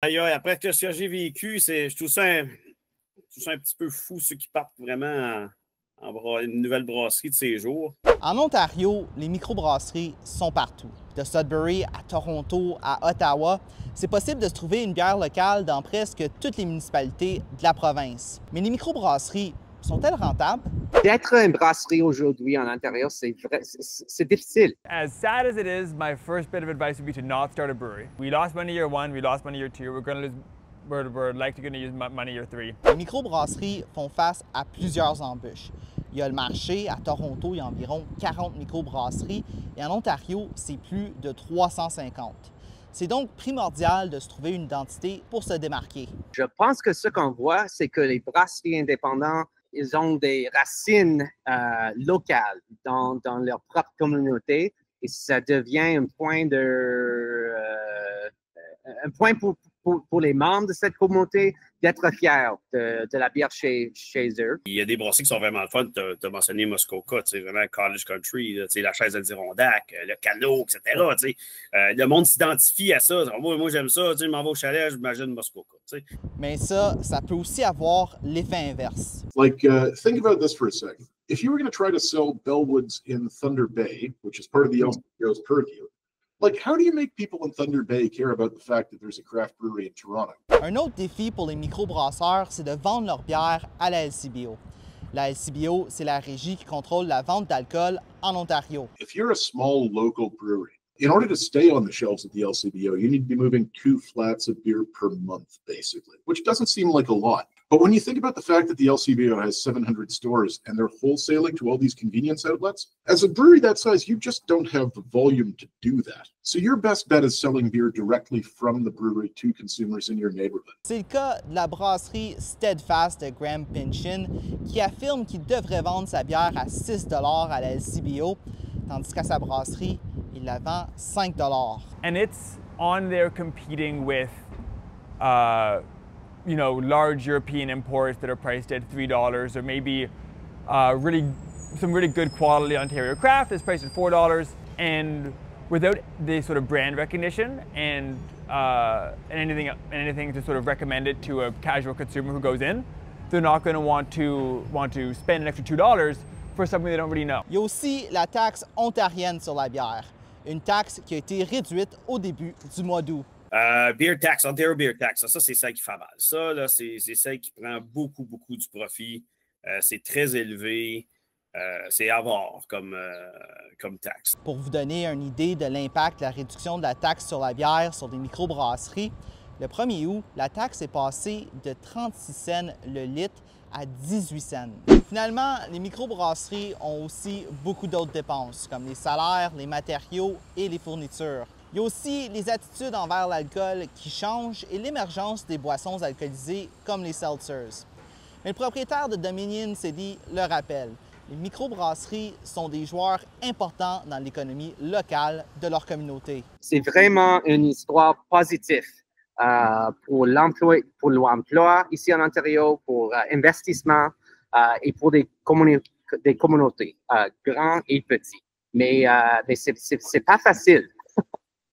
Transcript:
Aïe, aïe, après ce que j'ai vécu, je trouve ça un petit peu fou, ceux qui partent vraiment une nouvelle brasserie de ces jours. En Ontario, les microbrasseries sont partout. De Sudbury à Toronto à Ottawa, c'est possible de se trouver une bière locale dans presque toutes les municipalités de la province. Mais les microbrasseries sont-elles rentables? D'être une brasserie aujourd'hui en Ontario, c'est difficile. As sad as it is, my first bit of advice would be to not start a brewery. We lost money year one, we lost money year two, we're likely going to use money year three. Les microbrasseries font face à plusieurs embûches. Il y a le marché. À Toronto, il y a environ 40 microbrasseries et en Ontario, c'est plus de 350. C'est donc primordial de se trouver une identité pour se démarquer. Je pense que ce qu'on voit, c'est que les brasseries indépendantes, ils ont des racines locales dans leur propre communauté et ça devient un point pour les membres de cette communauté d'être fiers de la bière chez eux. Il y a des brasseries qui sont vraiment le fun. Tu as mentionné Muskoka, vraiment Cottage Country, la chaise Adirondack, le canot, etc. Le monde s'identifie à ça. Moi j'aime ça, je m'en vais au chalet, j'imagine Muskoka. Mais ça peut aussi avoir l'effet inverse. Like, think about this for a second. If you were going to try to sell Bellwoods in Thunder Bay, which is part of the LCBO's purview, like, how do you make people in Thunder Bay care about the fact that there's a craft brewery in Toronto? Un autre défi pour les microbrasseurs, c'est de vendre leur bière à la LCBO. La LCBO, c'est la régie qui contrôle la vente d'alcool en Ontario. If you're a small local brewery, in order to stay on the shelves at the LCBO, you need to be moving 2 flats of beer per month, basically, which doesn't seem like a lot. But when you think about the fact that the LCBO has 700 stores and they're wholesaling to all these convenience outlets, as a brewery that size, you just don't have the volume to do that. So your best bet is selling beer directly from the brewery to consumers in your neighborhood. C'est le cas de la brasserie Steadfast de Graham Pinchin, qui affirme qu'il devrait vendre sa bière à 6 $ à la LCBO, tandis qu'à sa brasserie, il la vend 5 $. And it's on there competing with large European imports that are priced at $3, or maybe some really good quality Ontario craft is priced at $4, and without the sort of brand recognition and anything to sort of recommend it to a casual consumer who goes in, they're not going to want to spend an extra $2 for something they don't really know. Il y a aussi la taxe ontarienne sur la bière, une taxe qui a été réduite au début du mois d'août. Beer tax, Ontario Beer tax, ça c'est celle qui fait mal. Ça, là, c'est celle qui prend beaucoup du profit. C'est très élevé. C'est avare comme taxe. Pour vous donner une idée de l'impact de la réduction de la taxe sur la bière sur des microbrasseries, le 1er août, la taxe est passée de 36 cents le litre à 18 cents. Finalement, les microbrasseries ont aussi beaucoup d'autres dépenses, comme les salaires, les matériaux et les fournitures. Il y a aussi les attitudes envers l'alcool qui changent et l'émergence des boissons alcoolisées comme les seltzers. Mais le propriétaire de Dominion City le rappelle, les microbrasseries sont des joueurs importants dans l'économie locale de leur communauté. C'est vraiment une histoire positive pour l'emploi ici en Ontario, pour investissement et pour des communautés, grands et petits. Mais c'est pas facile.